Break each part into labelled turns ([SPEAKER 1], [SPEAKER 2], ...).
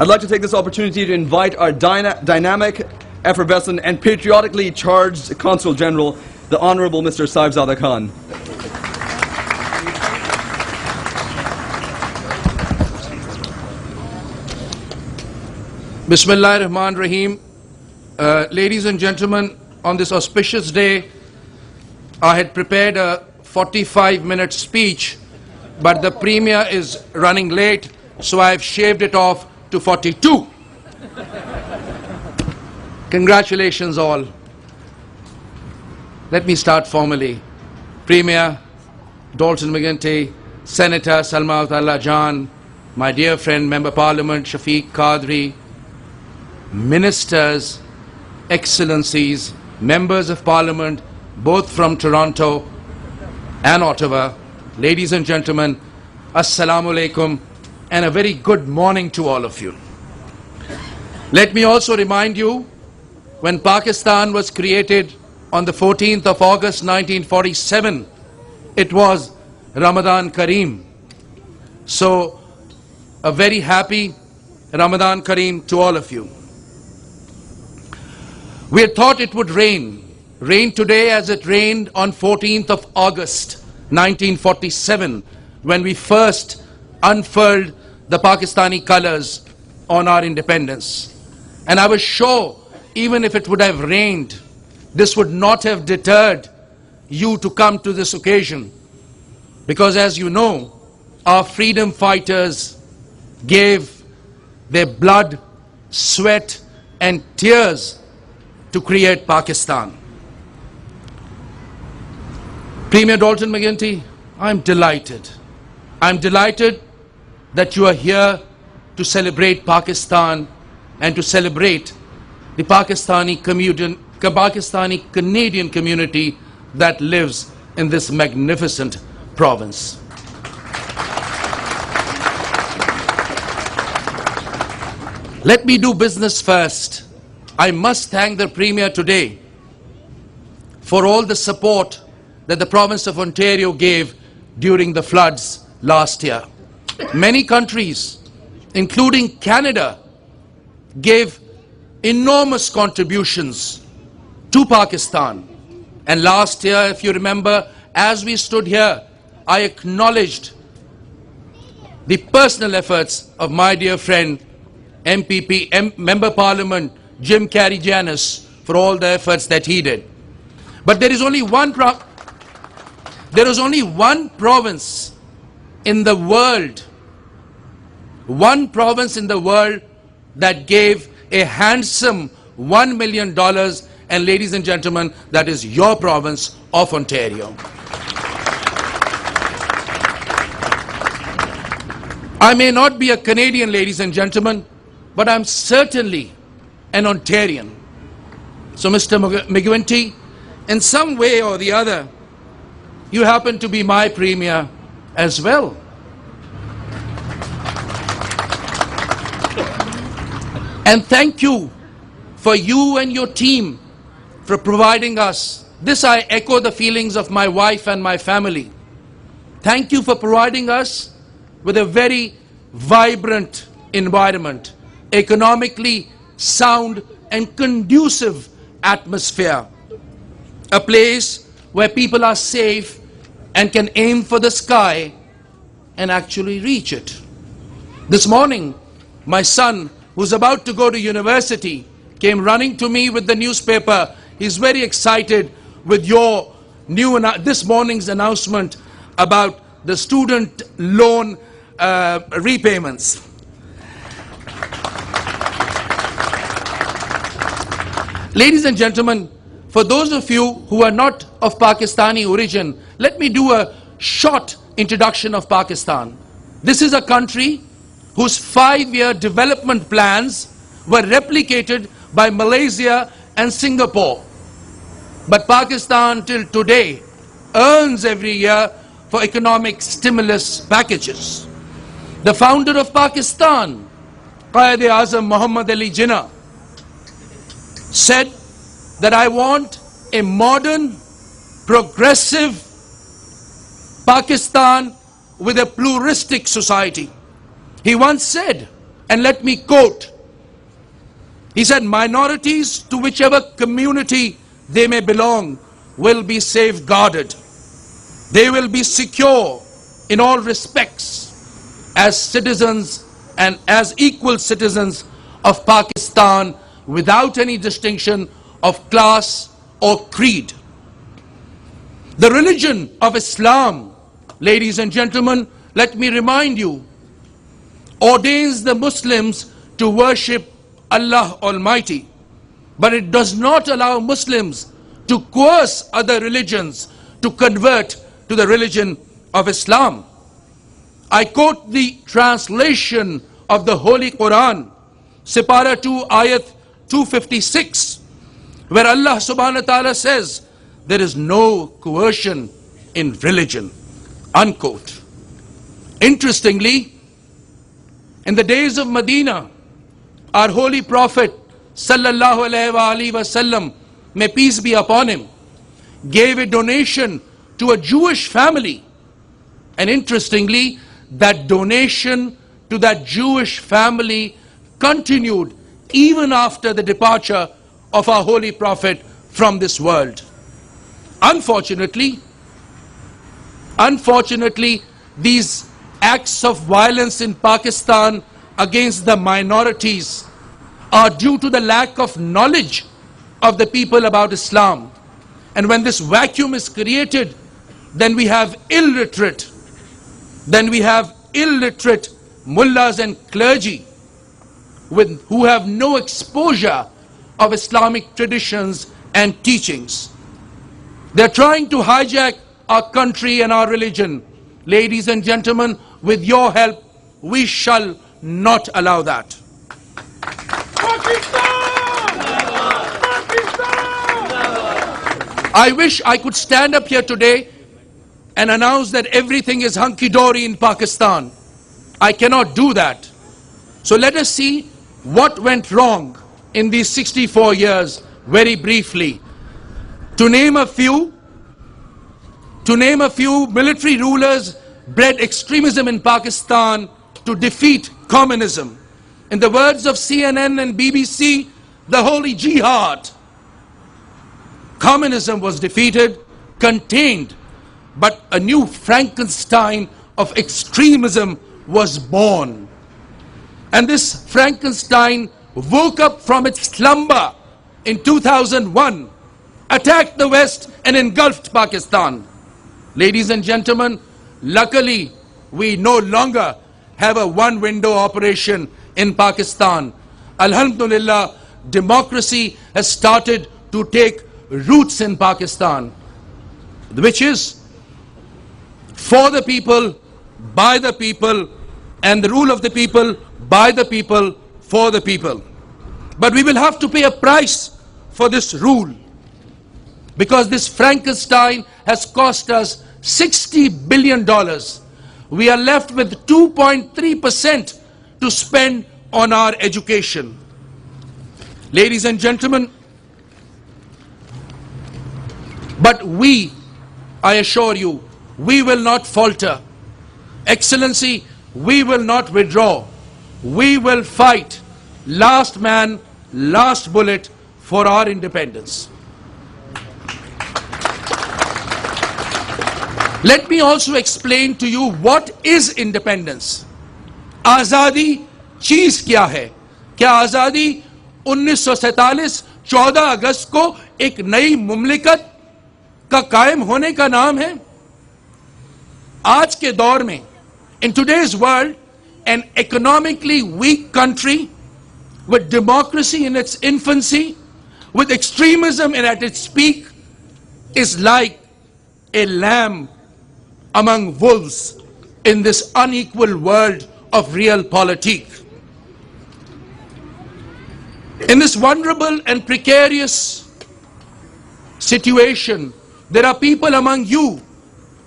[SPEAKER 1] I'd like to take this opportunity to invite our dynamic, effervescent, and patriotically charged Consul General, the Honorable Mr. Sahibzada Khan.
[SPEAKER 2] Bismillah ar-Rahman ar-Rahim. Ladies and gentlemen, on this auspicious day, I had prepared a 45-minute speech, but the Premier is running late, so I've shaved it off to 42. Congratulations all. Let me start formally. Premier Dalton McGuinty, Senator Salma Utalla Jan, my dear friend Member Parliament Shafiq Qadri, Ministers, Excellencies, Members of Parliament, both from Toronto and Ottawa, ladies and gentlemen, Assalamu alaikum, and a very good morning to all of you. Let me also remind you, when Pakistan was created on the 14th of August 1947, it was Ramadan Kareem. So, a very happy Ramadan Kareem to all of you. We had thought it would rain today as it rained on 14th of August 1947, when we first unfurled the Pakistani colors on our independence. And I was sure, even if it would have rained, this would not have deterred you to come to this occasion. Because as you know, our freedom fighters gave their blood, sweat, and tears to create Pakistan. Premier Dalton McGuinty, I'm delighted. I'm delighted that you are here to celebrate Pakistan and to celebrate the Pakistani Canadian community that lives in this magnificent province. Let me do business first. I must thank the Premier today for all the support that the province of Ontario gave during the floods last year. Many countries, including Canada, gave enormous contributions to Pakistan. And last year, if you remember, as we stood here, I acknowledged the personal efforts of my dear friend, Member Parliament Jim Carey Janus, for all the efforts that he did. But there is only one province in the world, that gave a handsome $1 million, and ladies and gentlemen, that is your province of Ontario. I may not be a Canadian, ladies and gentlemen, but I'm certainly an Ontarian. So Mr. McGuinty, in some way or the other, you happen to be my Premier as well. And thank you for you and your team for providing us. This I echo the feelings of my wife and my family. Thank you for providing us with a very vibrant environment, economically sound and conducive atmosphere. A place where people are safe and can aim for the sky and actually reach it. This morning, my son, who's about to go to university, came running to me with the newspaper. He's very excited with your this morning's announcement about the student loan repayments. Ladies and gentlemen, for those of you who are not of Pakistani origin, let me do a short introduction of Pakistan. This is a country whose 5-year development plans were replicated by Malaysia and Singapore. But Pakistan till today earns every year for economic stimulus packages. The founder of Pakistan, Quaid-e-Azam Muhammad Ali Jinnah, said that I want a modern, progressive Pakistan with a pluralistic society. He once said, And let me quote. He said, minorities to whichever community they may belong will be safeguarded. They will be secure in all respects as citizens and as equal citizens of Pakistan without any distinction of class or creed. The religion of Islam, ladies and gentlemen, let me remind you, ordains the Muslims to worship Allah Almighty, but it does not allow Muslims to coerce other religions to convert to the religion of Islam. I quote the translation of the Holy Quran, Sipara 2, Ayat 256, where Allah subhanahu wa ta'ala says, there is no coercion in religion, unquote. Interestingly, in the days of Medina, our holy Prophet sallallahu alaihi wasallam, may peace be upon him, gave a donation to a Jewish family. And interestingly, that donation to that Jewish family continued even after the departure of our holy Prophet from this world. Unfortunately, these acts of violence in Pakistan against the minorities are due to the lack of knowledge of the people about Islam. And when this vacuum is created, then we have illiterate mullahs and clergy who have no exposure of Islamic traditions and teachings. They're trying to hijack our country and our religion. Ladies and gentlemen, with your help, we shall not allow that. I wish I could stand up here today and announce that everything is hunky-dory in Pakistan. I cannot do that. So let us see what went wrong in these 64 years very briefly. To name a few, military rulers bred extremism in Pakistan to defeat communism. In the words of CNN and BBC, the holy jihad. Communism was defeated, contained, but a new Frankenstein of extremism was born. And this Frankenstein woke up from its slumber in 2001, attacked the West and engulfed Pakistan. Ladies and gentlemen, luckily we no longer have a one-window operation in Pakistan. Alhamdulillah, democracy has started to take roots in Pakistan, which is for the people, by the people, and the rule of the people, by the people, for the people. But we will have to pay a price for this rule, because this Frankenstein has cost us $60 billion. We are left with 2.3% to spend on our education. Ladies and gentlemen, but we, I assure you, we will not falter. Excellency, we will not withdraw. We will fight, last man, last bullet, for our independence. Let me also explain to you what is independence. Azadi cheez kya hai? Kya azadi 1947 14 अगस्त को एक नई मुमलिकत का कायम होने का नाम है? आज के दौर में, in today's world, an economically weak country with democracy in its infancy, with extremism at its peak, is like a lamb among wolves in this unequal world of realpolitik. In this vulnerable and precarious situation, there are people among you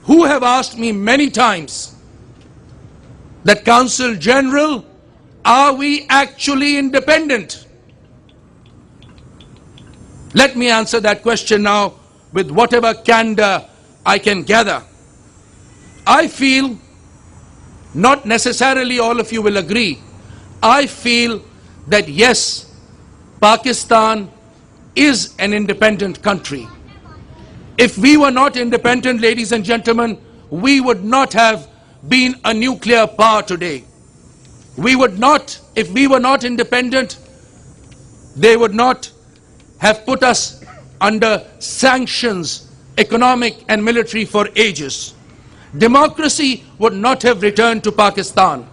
[SPEAKER 2] who have asked me many times that, Consul General, are we actually independent? Let me answer that question now with whatever candor I can gather. I feel, not necessarily all of you will agree, I feel that yes, Pakistan is an independent country. If we were not independent, ladies and gentlemen, we would not have been a nuclear power today. We would not, if we were not independent, they would not have put us under sanctions, economic and military, for ages. Democracy would not have returned to Pakistan.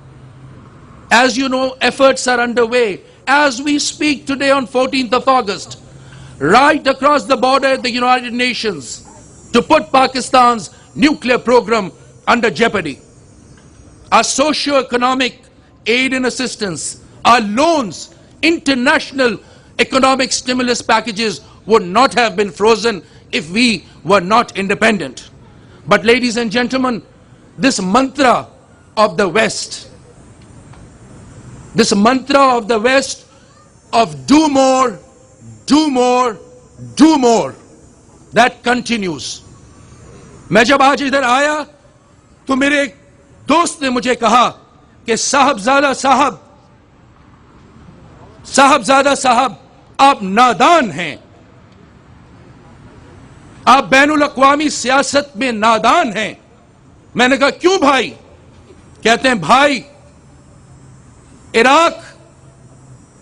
[SPEAKER 2] As you know, efforts are underway as we speak today on 14th of August, right across the border at the United Nations, to put Pakistan's nuclear program under jeopardy. Our socio-economic aid and assistance, our loans, international economic stimulus packages would not have been frozen if we were not independent. But ladies and gentlemen, this mantra of the West, this mantra of the West of do more, do more, do more, that continues. میں جب آج ادھر آیا تو میرے ایک دوست نے مجھے کہا کہ صاحبزادہ صاحب آپ نادان ہیں، آپ بین الاقوامی سیاست میں نادان ہیں. میں نے کہا کیوں بھائی؟ کہتے ہیں بھائی عراق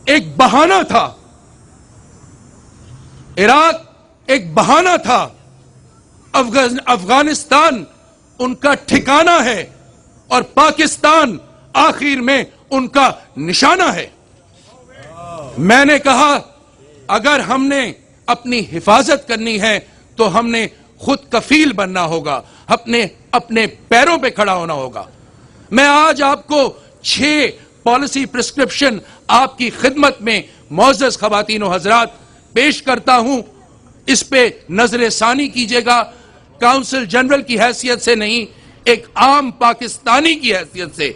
[SPEAKER 2] ایک بہانہ تھا، عراق ایک بہانہ تھا، افغانستان ان کا ٹھکانہ ہے اور پاکستان آخر میں ان کا نشانہ ہے. میں نے کہا اگر ہم نے اپنی حفاظت کرنی ہے تو ہم نے خود کفیل بننا ہوگا، اپنے پیروں پہ کھڑا ہونا ہوگا. میں آج آپ کو 6 پالیسی پرسکرپشن آپ کی خدمت میں معزز خواتین و حضرات پیش کرتا ہوں. اس پہ نظر ثانی کیجیے گا، کاؤنسل جنرل کی حیثیت سے نہیں، ایک عام پاکستانی کی حیثیت سے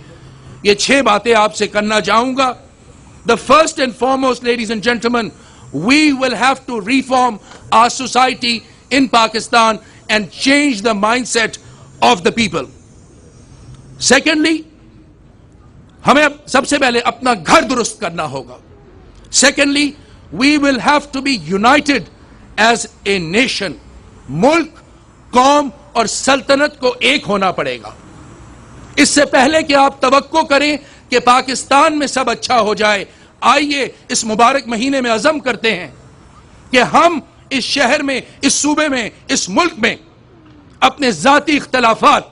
[SPEAKER 2] یہ 6 باتیں آپ سے کرنا چاہوں گا. The first and foremost, ladies and gentlemen, we will have to reform our society in Pakistan and change the mindset of the people. Secondly, ہمیں سب سے پہلے اپنا گھر درست کرنا ہوگا. Secondly, we will have to be united as a nation. ملک، قوم اور سلطنت کو ایک ہونا پڑے گا. اس سے پہلے کہ آپ توقع کریں کہ پاکستان میں سب اچھا ہو جائے، آئیے اس مبارک مہینے میں عزم کرتے ہیں کہ ہم اس شہر میں، اس صوبے میں، اس ملک میں اپنے ذاتی اختلافات،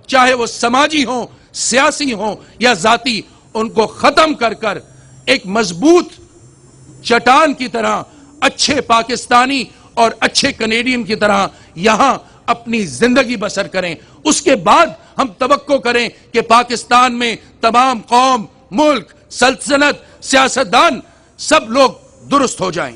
[SPEAKER 2] چاہے وہ سماجی ہوں، سیاسی ہوں یا ذاتی، ان کو ختم کر ایک مضبوط چٹان کی طرح، اچھے پاکستانی اور اچھے کینیڈین کی طرح یہاں اپنی زندگی بسر کریں. اس کے بعد ہم توقع کریں کہ پاکستان میں تمام قوم، ملک، سلطنت، سیاستدان سب لوگ درست ہو جائیں.